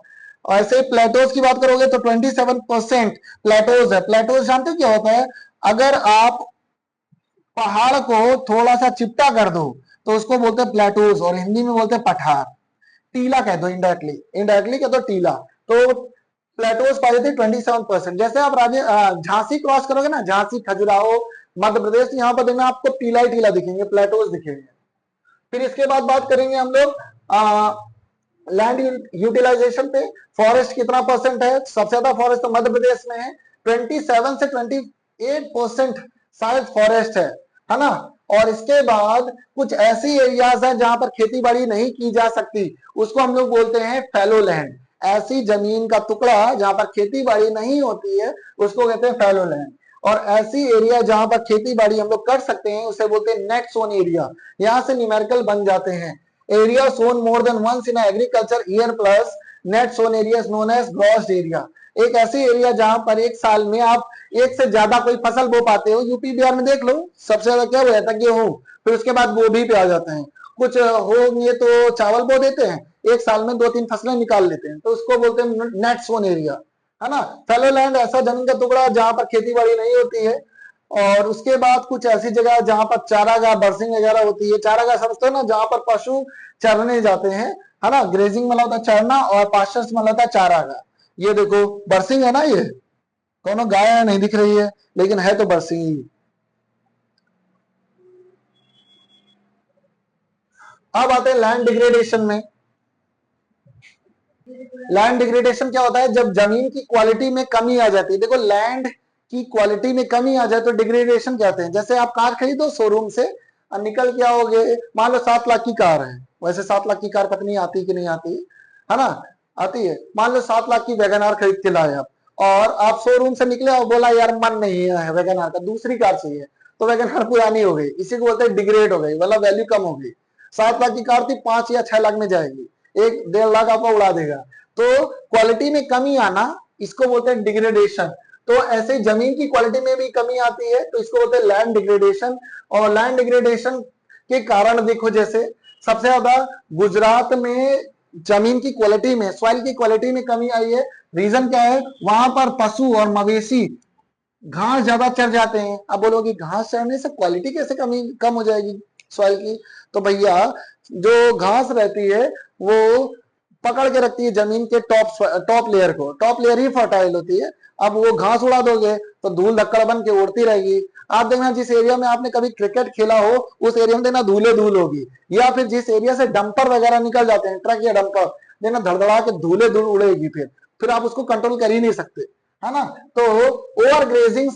ऐसे प्लेटोज की बात करोगे तो 27% प्लेटोज है। प्लेटोज जानते हो क्या होता है, अगर आप पहाड़ को थोड़ा सा चिपटा कर दो तो उसको बोलते हैं प्लेटूज, और हिंदी में बोलते हैं पठार। टीला कह दो, इनडायरेक्टली इनडायरेक्टली कह दो टीला। तो प्लेटोज पाए जाते 27%। जैसे आप झांसी क्रॉस करोगे ना, झांसी खजुराहो मध्य प्रदेश, यहाँ पर देखना आपको टीला ही टीला दिखेंगे, प्लेटोज दिखेंगे। फिर इसके बाद बात करेंगे हम लोग लैंड यूटिलाइजेशन पे। फॉरेस्ट कितना परसेंट है? सबसे ज्यादा फॉरेस्ट तो मध्य प्रदेश में है, 27 से 28% शायद फॉरेस्ट है ना। और इसके बाद कुछ ऐसी एरियाज हैं जहां पर खेती बाड़ी नहीं की जा सकती, उसको हम लोग बोलते हैं फैलो लैंड। ऐसी जमीन का टुकड़ा जहां पर खेती बाड़ी नहीं होती है उसको कहते हैं फैलो लैंड। और ऐसी एरिया जहां पर खेती बाड़ी हम लोग कर सकते हैं उसे बोलते हैं नेट सोन एरिया। यहां से न्यूमेरिकल बन जाते हैं, area sown more than once in agriculture year plus net sown area is known as gross area. एक ऐसी एरिया जहां पर एक साल में आप एक से ज्यादा कोई फसल बो पाते हो। यूपी बिहार में देख लो, सबसे ज्यादा क्या हुआ था? गेहूं, फिर उसके बाद गोभी पे आ जाते हैं। कुछ हो ये तो चावल बो देते हैं, एक साल में 2-3 फसलें निकाल लेते हैं, तो उसको बोलते हैं नेट सोन एरिया, है ना। फैलो लैंड ऐसा जमीन का टुकड़ा जहां पर खेती बाड़ी नहीं होती है। और उसके बाद कुछ ऐसी जगह जहां पर चारागाह बर्सिंग वगैरह होती है। चारागाह समझते हो ना, जहां पर पशु चरने जाते हैं, है ना। ग्रेजिंग मतलब होता है चरना, और पास्चर्स मतलब होता है चारागाह। ये देखो बर्सिंग है ना, ये दोनों गाय नहीं दिख रही है लेकिन है तो बरसिंग ही। अब आते हैं लैंड डिग्रेडेशन में। लैंड डिग्रेडेशन क्या होता है? जब जमीन की क्वालिटी में कमी आ जाती है। देखो लैंड की क्वालिटी में कमी आ जाए तो डिग्रेडेशन कहते हैं। जैसे आप कार खरीदो शोरूम से और निकल के आओगे, मान लो 7 लाख की कार है, वैसे 7 लाख की कार पता नहीं आती कि नहीं आती, है ना, आती है। मान लो 7 लाख की वैगन आर खरीद के लाए आप, और आप शोरूम से निकले और बोला यार मन नहीं है वैगन आर का, दूसरी कार चाहिए, तो वैगन आर पुरानी हो गई, इसी को बोलते हैं डिग्रेड हो गई, मतलब वैल्यू कम हो गई। 7 लाख की कार थी 5 या 6 लाख में जाएगी, 1-1.5 लाख आपका उड़ा देगा। तो क्वालिटी में कमी आना इसको बोलते हैं डिग्रेडेशन। तो ऐसे जमीन की क्वालिटी में भी कमी आती है तो इसको बोलते हैं लैंड डिग्रेडेशन। और लैंड डिग्रेडेशन के कारण देखो, जैसे सबसे ज्यादा गुजरात में जमीन की क्वालिटी में, सॉइल की क्वालिटी में कमी आई है। रीजन क्या है? वहां पर पशु और मवेशी घास ज्यादा चढ़ जाते हैं। अब बोलोगे घास चढ़ने से क्वालिटी कैसे कम हो जाएगी सॉइल की? तो भैया जो घास रहती है वो पकड़ के रखती है जमीन के टॉप लेयर को, टॉप लेयर ही फर्टाइल होती है। अब वो घास उड़ा दोगे तो धूल धक्कड़ बन के उड़ती रहेगी। आप देखना जिस एरिया में आपने कभी क्रिकेट खेला हो उस एरिया में देखना धूले धूल होगी, या फिर जिस एरिया से डंपर वगैरह निकल जाते हैं, ट्रक या डंपर, देखना धड़धड़ा के धूले धूल उड़ेगी, फिर आप उसको कंट्रोल कर ही नहीं सकते, है ना। तो ओवर ग्रेजिंग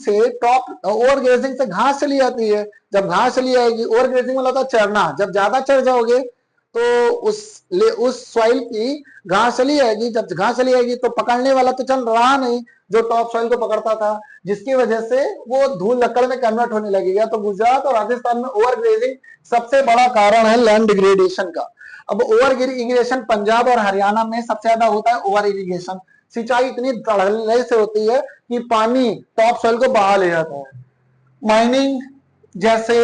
से घास चली जाती है। जब घास चली जाएगी, ओवर ग्रेजिंग मतलब होता है चढ़ना, जब ज्यादा चढ़ जाओगे तो उस सॉइल की घास चली जाएगी। जब घास चली जाएगी तो पकड़ने वाला तो चल रहा नहीं जो टॉप सॉइल को पकड़ता था, जिसकी वजह से वो धूल लकड़ में कन्वर्ट होने लगेगा। तो गुजरात और राजस्थान में ओवर ग्रेजिंग सबसे बड़ा कारण है लैंड डिग्रेडेशन का। अब ओवर इरिगेशन पंजाब और हरियाणा में सबसे ज्यादा होता है। ओवर इरिगेशन सिंचाई इतनी धड़ल्ले से होती है कि पानी टॉप सॉइल को बहा ले जाता है। माइनिंग, जैसे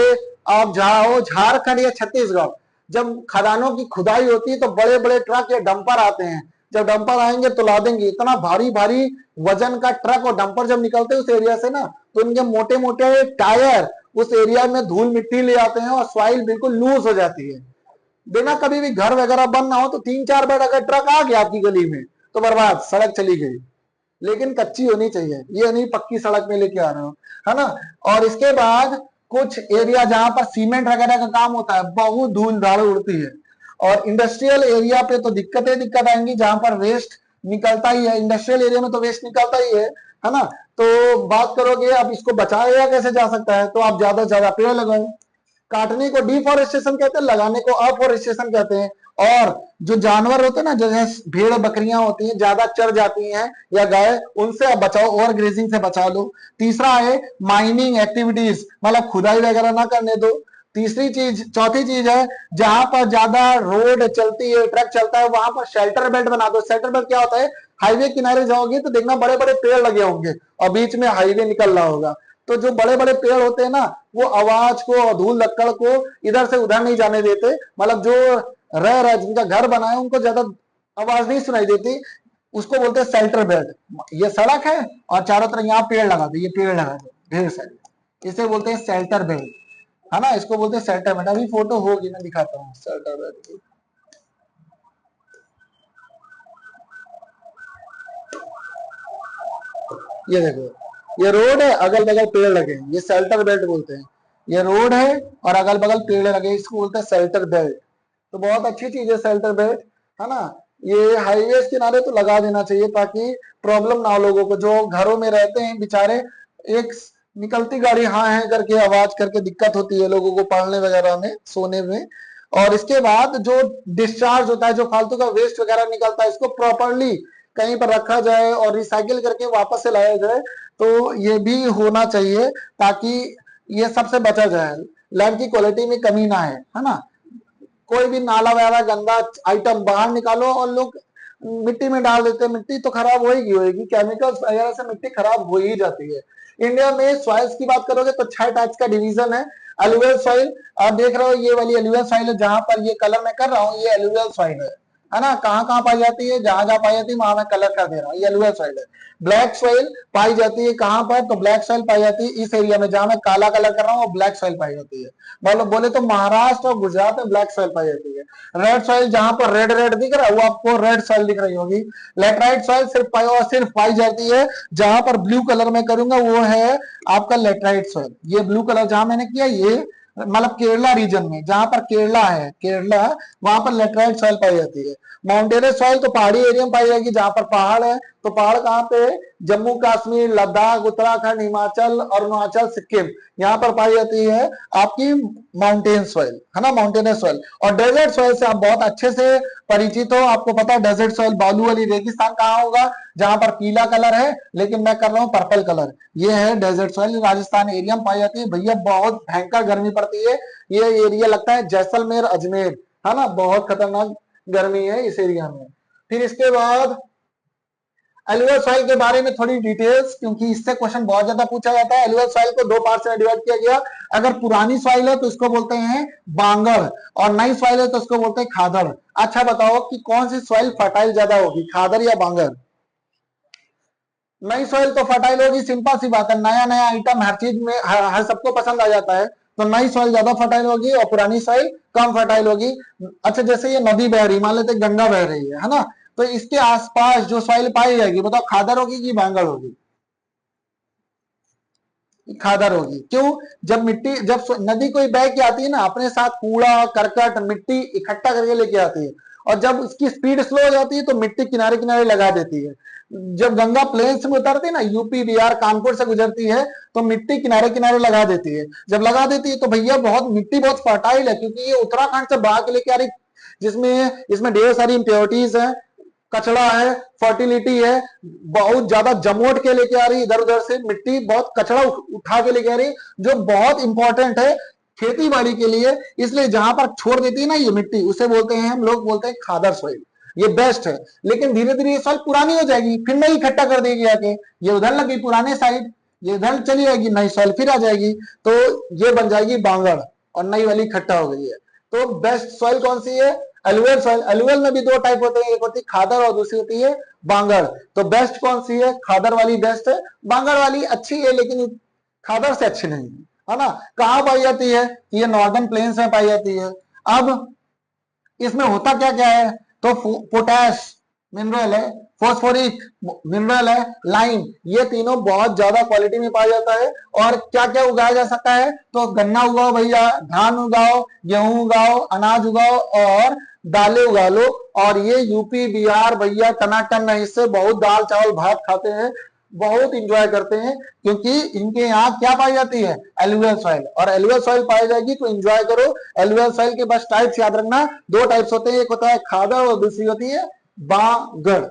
आप जाओ झारखंड या छत्तीसगढ़, जब खदानों की खुदाई होती है तो बड़े बड़े ट्रक या डंपर आते हैं। जब डंपर आएंगे तो लादेंगे, इतना भारी भारी वजन का ट्रक और डंपर जब निकलते हैं उस एरिया से ना, तो इनके मोटे मोटे टायर उस एरिया में धूल मिट्टी ले आते हैं और सॉइल बिल्कुल लूज हो जाती है। बिना कभी भी घर वगैरह बनना हो तो 3-4 बार अगर ट्रक आ गया आपकी गली में तो बर्बाद, सड़क चली गई। लेकिन कच्ची होनी चाहिए, ये नहीं पक्की सड़क में लेके आ रहे हो, है ना। और इसके बाद कुछ एरिया जहां पर सीमेंट वगैरह का काम होता है, बहुत धूल धाड़ उड़ती है। और इंडस्ट्रियल एरिया पे तो दिक्कत आएंगी, जहां पर वेस्ट निकलता ही है, इंडस्ट्रियल एरिया में तो वेस्ट निकलता ही है ना। तो बात करोगे अब इसको बचाया कैसे जा सकता है, तो आप ज्यादा से ज्यादा पेड़ लगाओ। काटने को डिफॉरेस्टेशन कहते हैं, लगाने को अफॉरेस्टेशन कहते हैं। और जो जानवर होते हैं ना, जैसे भेड़ बकरियां होती हैं ज्यादा चढ़ जाती हैं, या गाय, उनसे आप बचाओ, ओवर ग्रेजिंग से बचा लो। तीसरा है माइनिंग एक्टिविटीज, मतलब खुदाई वगैरह ना करने दो। चौथी चीज है, जहां पर ज्यादा रोड चलती है, ट्रक चलता है, वहां पर शेल्टर बेल्ट बना दो। शेल्टर बेल्ट क्या होता है? हाईवे किनारे जाओगे तो देखना बड़े बड़े पेड़ लगे होंगे और बीच में हाईवे निकल रहा होगा। तो जो बड़े बड़े पेड़ होते हैं ना, वो आवाज को, धूल लक्कड़ को इधर से उधर नहीं जाने देते। मतलब जो रह रहा जिनका घर बना है उनको ज्यादा आवाज नहीं सुनाई देती, उसको बोलते हैं शेल्टर बेल्ट। ये सड़क है और चारों तरफ यहाँ पेड़ लगा दो, ये पेड़ लगा दो ढेर सारे, इसे बोलते हैं शेल्टर बेल्ट। है ना, इसको बोलते हैं सेल्टर बेड। अभी फोटो होगी, मैं दिखाता हूँ सेल्टर बेड की। ये देखो, ये रोड है, अगल बगल पेड़ लगे हैं, ये शेल्टर बेल्ट बोलते हैं। ये रोड है और अगल बगल पेड़ लगे, इसको बोलते हैं शेल्टर बेल्ट। तो बहुत अच्छी चीज है शेल्टर बेल्ट, है ना। ये हाईवे के किनारे तो लगा देना चाहिए ताकि प्रॉब्लम ना हो लोगों को, जो घरों में रहते हैं बेचारे। एक निकलती गाड़ी हाँ है करके आवाज करके दिक्कत होती है लोगों को पढ़ने वगैरह में, सोने में। और इसके बाद जो डिस्चार्ज होता है, जो फालतू का वेस्ट वगैरह निकलता है, इसको प्रॉपरली कहीं पर रखा जाए और रिसाइकिल करके वापस से लाया जाए। तो ये भी होना चाहिए ताकि ये सबसे बचा जाए, लैंड की क्वालिटी में कमी ना है ना। कोई भी नाला वगैरह गंदा आइटम बाहर निकालो और लोग मिट्टी में डाल देते हैं, मिट्टी तो खराब होगी, केमिकल्स वगैरह से मिट्टी खराब हो ही जाती है। इंडिया में सॉइल्स की बात करोगे तो 6 टाइप्स का डिवीजन है। एलुवियल सॉइल, आप देख रहे हो ये वाली एलुवियल सॉइल है, जहां पर ये कलर मैं कर रहा हूँ, ये एलुवियल सॉइल है ना। कहाँ कहाँ पाई जाती है, जहां जहां पाई जाती है वहां मैं कलर कर दे रहा हूँ, ये एलुवियल सॉइल है। ब्लैक सॉइल पाई जाती है कहां पर, तो ब्लैक सॉइल पाई जाती है इस एरिया में, जहां मैं काला कलर कर रहा हूँ वो ब्लैक सॉइल पाई जाती है। मतलब बोले तो महाराष्ट्र और गुजरात में ब्लैक सॉइल पाई जाती है। रेड सॉइल जहां पर रेड रेड दिख रहा है वो आपको रेड सॉइल दिख रही होगी। लेटराइट सॉइल सिर्फ पाई जाती है जहां पर ब्लू कलर में करूंगा, वो है आपका लेटराइट सॉइल। ये ब्लू कलर जहां मैंने किया, ये मतलब केरला रीजन में, जहां पर केरला है, केरला वहां पर लेटराइट सॉइल पाई जाती है। माउंटेनियस सॉइल तो पहाड़ी एरिया में पाई जाएगी, जहां पर पहाड़ है। तो पहाड़ कहाँ पे, जम्मू कश्मीर, लद्दाख, उत्तराखंड, हिमाचल, अरुणाचल, सिक्किम, यहाँ पर पाई जाती है आपकी माउंटेन सॉइल, है ना, माउंटेनियस सॉइल। और डेजर्ट सॉइल से आप बहुत अच्छे से परिचित हो, आपको पता है डेजर्ट सॉइल, बालू वाली रेगिस्तान कहाँ होगा, जहां पर पीला कलर है लेकिन मैं कर रहा हूँ पर्पल कलर। ये है डेजर्ट सॉइल, राजस्थान एरिया में पाई जाती है भैया, बहुत भयंकर गर्मी पड़ती है। ये एरिया लगता है जैसलमेर अजमेर, है ना, बहुत खतरनाक गर्मी है इस एरिया में। फिर इसके बाद एलुवियल सॉइल के बारे में थोड़ी डिटेल्स, क्योंकि इससे क्वेश्चन बहुत ज्यादा पूछा जाता है। एलुवियल सॉइल को 2 पार्ट में डिवाइड किया गया। अगर पुरानी सॉइल है तो इसको बोलते हैं बांगड़, और नई सॉइल है तो इसको बोलते हैं खादड़। अच्छा बताओ कि कौन सी सॉइल फर्टाइल ज्यादा होगी, खादड़ या बांगड़? नई सॉइल तो फर्टाइल होगी, सिंपल सी बात है, नया नया आइटम हर चीज में हर सबको पसंद आ जाता है। तो नई सॉइल ज्यादा फर्टाइल होगी और पुरानी सॉइल कम फर्टाइल होगी। अच्छा, जैसे ये नदी बह रही, मान लेते गंगा बह रही है ना, तो इसके आसपास जो सॉइल पाई जाएगी, बताओ खादर होगी कि बांगड़ होगी? खादर होगी। क्यों? जब नदी कोई बह के आती है ना, अपने साथ कूड़ा करकट मिट्टी इकट्ठा करके लेके आती है, और जब उसकी स्पीड स्लो हो जाती है तो मिट्टी किनारे किनारे लगा देती है। जब गंगा प्लेन्स में उतरती है ना, यूपी बिहार कानपुर से गुजरती है, तो मिट्टी किनारे किनारे लगा देती है। जब लगा देती है तो भैया बहुत मिट्टी बहुत फर्टाइल है, क्योंकि ये उत्तराखंड से बहा के लेके आ रही, जिसमें इसमें ढेर सारी इंप्योरिटीज है, कचड़ा है, फर्टिलिटी है, बहुत ज्यादा जमोट के लेके आ रही, इधर उधर से मिट्टी बहुत कचड़ा उठा के लेके आ रही, जो बहुत इंपॉर्टेंट है खेती बाड़ी के लिए। इसलिए जहां पर छोड़ देती है ना ये मिट्टी, उसे बोलते हैं, हम लोग बोलते हैं खादर सॉइल। ये बेस्ट है। लेकिन धीरे धीरे ये सॉइल पुरानी हो जाएगी, फिर नई इकट्ठा कर देगी आके, ये उधर लगी पुराने साइड, ये इधर चली जाएगी, नई सॉइल फिर आ जाएगी, तो ये बन जाएगी बांगड़, और नई वाली इकट्ठा हो गई है। तो बेस्ट सॉइल कौन सी है? Alluvial soil. एलुवियल में भी 2 टाइप होते हैं, एक होती है खादर और दूसरी होती है बांगड़। तो बेस्ट कौन सी है? खादर वाली बेस्ट है, बांगड़ वाली अच्छी है लेकिन खादर से अच्छी नहीं है ना। कहाँ पाई जाती है? ये नॉर्दर्न प्लेन्स में पाई जाती है। अब इसमें होता क्या क्या है, तो पोटैश मिनरल है, फॉस्फोरिक मिनरल है, लाइम, ये तीनों बहुत ज्यादा क्वालिटी में पाया जाता है। और क्या क्या उगाया जा सकता है, तो गन्ना उगाओ भैया, धान उगाओ, गेहूं उगाओ, अनाज उगाओ और दालें उगा लो। और ये यूपी बिहार भैया टनाटन है, इससे बहुत दाल चावल भात खाते हैं, बहुत इंजॉय करते हैं, क्योंकि इनके यहाँ क्या पाई जाती है? Alluvial soil. और एलुवियल सॉइल पाई जाएगी तो एंजॉय करो। एलुवियल सॉइल के बस टाइप्स याद रखना, 2 टाइप्स होते हैं, एक होता है खादर और दूसरी होती है बांगड़।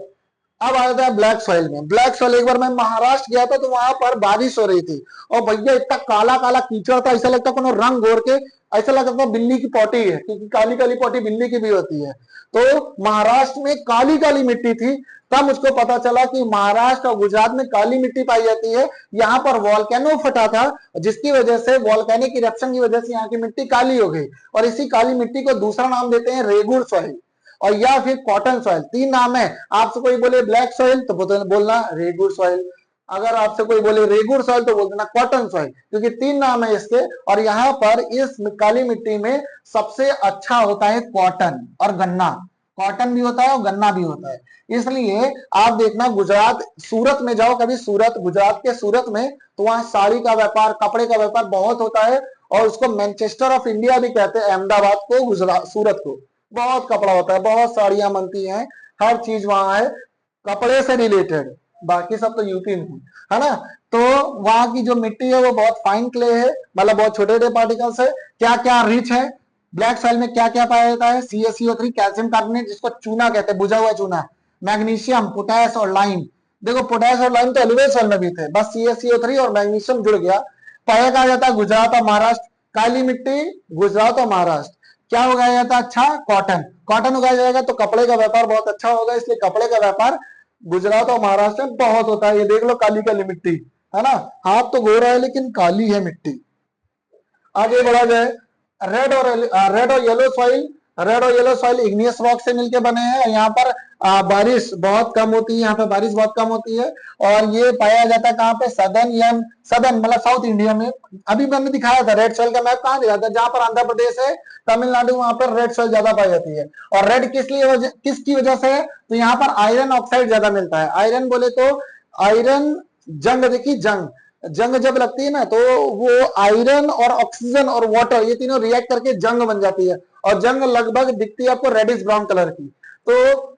अब आ जाता है ब्लैक सॉइल में। ब्लैक सॉइल, एक बार मैं महाराष्ट्र गया था तो वहां पर बारिश हो रही थी, और भैया इतना काला काला कीचड़ था, ऐसा लगता कोनो रंग घोर के, ऐसा लगता था बिल्ली की पॉटी है, क्योंकि काली काली पॉटी बिल्ली की भी होती है। तो महाराष्ट्र में काली काली मिट्टी थी, तब मुझको पता चला कि महाराष्ट्र और गुजरात में काली मिट्टी पाई जाती है। यहाँ पर वॉल्केनो फटा था, जिसकी वजह से वॉल्केनिक इरप्शन की वजह से यहाँ की मिट्टी काली हो गई, और इसी काली मिट्टी को दूसरा नाम देते हैं रेगुर सॉइल, और या फिर कॉटन सॉइल। 3 नाम है। आपसे कोई बोले ब्लैक सॉइल तो बोलना रेगुर सॉइल, अगर आपसे कोई बोले रेगुर सॉइल तो बोल देना कॉटन सॉइल, क्योंकि 3 नाम है इसके। और यहाँ पर इस काली मिट्टी में सबसे अच्छा होता है कॉटन और गन्ना। कॉटन भी होता है और गन्ना भी होता है। इसलिए आप देखना गुजरात, सूरत में जाओ कभी, सूरत, गुजरात के सूरत में, तो वहां साड़ी का व्यापार, कपड़े का व्यापार बहुत होता है। और उसको मैनचेस्टर ऑफ इंडिया भी कहते हैं, अहमदाबाद को, गुजरात, सूरत को। बहुत कपड़ा होता है, बहुत साड़ियां बनती हैं, हर चीज वहां है कपड़े से रिलेटेड। बाकी सब तो यूपी में है ना। तो वहां की जो मिट्टी है वो बहुत फाइन क्ले है, मतलब बहुत छोटे छोटे पार्टिकल्स है। क्या क्या रिच है, ब्लैक सॉइल में क्या क्या पाया जाता है? CaCO3, कैल्शियम कार्बोनेट, जिसको चूना कहते हैं, बुझा हुआ चूना, मैग्नीशियम, पोटेश और लाइम। देखो पोटेश और लाइम तो एलिवेट सॉइल में भी थे, बस CaCO3 और मैग्नीशियम जुड़ गया। पाया कहा जाता है गुजरात और महाराष्ट्र। काली मिट्टी गुजरात और महाराष्ट्र। क्या उगाया जाता है? अच्छा, कॉटन। कॉटन उगाया जाएगा तो कपड़े का व्यापार बहुत अच्छा होगा, इसलिए कपड़े का व्यापार गुजरात और महाराष्ट्र में बहुत होता है। ये देख लो काली काली मिट्टी है ना, हाथ तो गोरा है लेकिन काली है मिट्टी। आगे बढ़ा जाए, रेड और येलो सॉइल। रेड और येलो सॉइल इग्नियस रॉक से मिलकर बने हैं। यहाँ पर बारिश बहुत कम होती है, यहाँ पे बारिश बहुत कम होती है। और ये पाया जाता है कहाँ पे? सदर्न मतलब साउथ इंडिया में। अभी मैंने दिखाया था रेड सॉइल का मैप, कहाँ दिखाया था? जहां पर आंध्र प्रदेश है, तमिलनाडु, वहां पर रेड सॉइल ज्यादा पाई जाती है। और रेड किसकी वजह से है? तो यहाँ पर आयरन ऑक्साइड ज्यादा मिलता है। आयरन बोले तो आयरन, जंग देखी, जंग जंग जब लगती है ना, तो वो आयरन और ऑक्सीजन और वाटर, ये तीनों रिएक्ट करके जंग बन जाती है। और जंग लगभग दिखती है आपको रेडिश ब्राउन कलर की। तो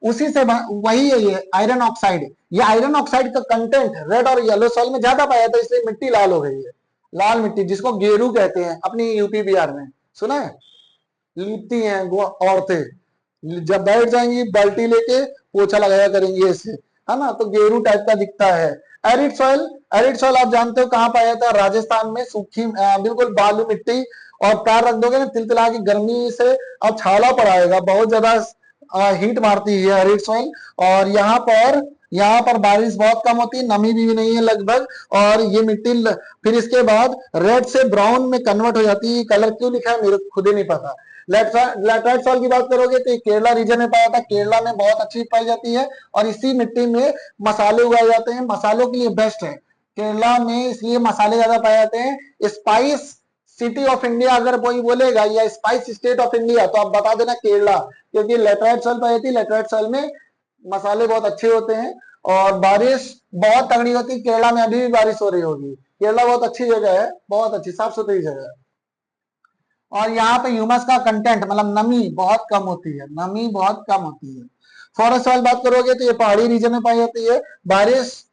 उसी से वही है ये आयरन ऑक्साइड। ये आयरन ऑक्साइड का कंटेंट रेड और येलो सॉइल में ज्यादा पाया था, इसलिए मिट्टी लाल हो गई है। लाल मिट्टी जिसको गेरू कहते हैं अपनी यूपी बिहार में, सुना है? लिपती हैं वो औरतें, जब बैठ जाएंगी बाल्टी लेके पोछा लगाया करेंगी ऐसे, है ना, तो गेरू टाइप का दिखता है। एरिड सॉइल, एरिड सॉइल आप जानते हो कहाँ पाया जाता है? राजस्थान में, सूखी बिल्कुल बालू मिट्टी। और पैर रख दोगे ना तिलतिला की गर्मी से अब छाला पड़ाएगा, बहुत ज्यादा हीट मारती है एरिड सॉइल। और यहाँ पर बारिश बहुत कम होती है, नमी भी नहीं है लगभग। और ये मिट्टी फिर इसके बाद रेड से ब्राउन में कन्वर्ट हो जाती है। कलर क्यों लिखा है मेरे खुद ही नहीं पता। लैटराइट सॉइल की बात करोगे तो केरला रीजन में पाया था, केरला में बहुत अच्छी पाई जाती है। और इसी मिट्टी में मसाले उगाए जाते हैं, मसालों के लिए बेस्ट है केरला में, इसलिए मसाले ज्यादा पाए जाते हैं। स्पाइस सिटी ऑफ इंडिया अगर कोई बोलेगा, या स्पाइस स्टेट ऑफ इंडिया, तो आप बता देना केरला, क्योंकि लैटराइट सॉइल पाई जाती है। लैटराइट सॉइल में मसाले बहुत अच्छे होते हैं और बारिश बहुत तगड़ी होती है। केरला में अभी भी बारिश हो रही होगी। केरला बहुत अच्छी जगह है, बहुत अच्छी साफ सुथरी जगह है। और यहाँ पे ह्यूमस का कंटेंट मतलब नमी बहुत कम होती है, नमी बहुत कम होती है। फॉरेस्ट सॉइल बात करोगे तो ये पहाड़ी रीजन में पाई जाती है। बारिश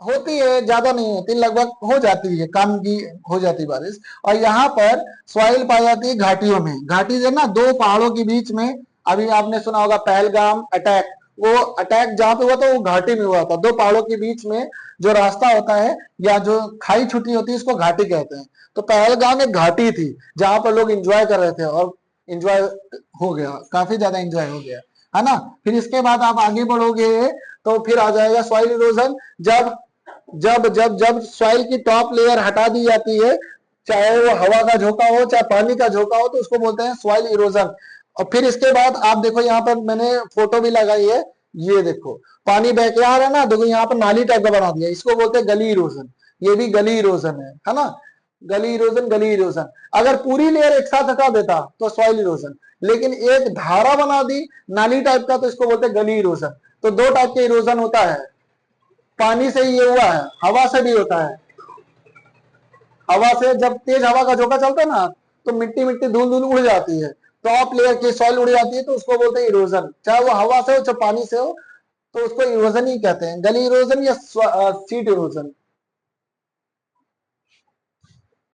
होती है, ज्यादा नहीं होती, लगभग हो जाती है, कम की हो जाती है बारिश। और यहाँ पर सॉइल पाई जाती है घाटियों में। घाटी जो ना, दो पहाड़ों के बीच में। अभी आपने सुना होगा पहलगाम अटैक, वो अटैक जहां पे हुआ था वो घाटी में हुआ था। दो पहाड़ों के बीच में जो रास्ता होता है या जो खाई छुट्टी होती है उसको घाटी कहते हैं। तो पहलगाम एक घाटी थी जहां पर लोग एंजॉय कर रहे थे, और एंजॉय हो गया, काफी ज्यादा एंजॉय हो गया, है ना। फिर इसके बाद आप आगे बढ़ोगे तो फिर आ जाएगा सॉइल इरोजन। जब जब जब जब सॉइल की टॉप लेयर हटा दी जाती है, चाहे वो हवा का झोंका हो चाहे पानी का झोंका हो, तो उसको बोलते हैं सॉइल इरोजन। और फिर इसके बाद आप देखो, यहाँ पर मैंने फोटो भी लगाई है, ये देखो पानी बह के आ रहा है ना, देखो यहाँ पर नाली टाइप का बना दिया, इसको बोलते हैं गली इरोजन। ये भी गली इरोजन है ना। गली इरोजन, गली इरोजन। अगर पूरी लेयर एक साथ हटा देता तो सॉइल इरोजन, लेकिन एक धारा बना दी नाली टाइप का, तो इसको बोलते हैं गली इरोजन। तो दो टाइप के इरोजन होता है, पानी से ये हुआ है, हवा से भी होता है। हवा से जब तेज हवा का झोंका चलता है ना, तो मिट्टी मिट्टी धूल धूल उड़ जाती है, टॉप लेयर की सॉइल उड़ जाती है, तो उसको बोलते हैं इरोजन। चाहे वो हवा से हो चाहे पानी से हो, तो उसको इरोजन ही कहते हैं, गली इरोजन या सीट इरोजन।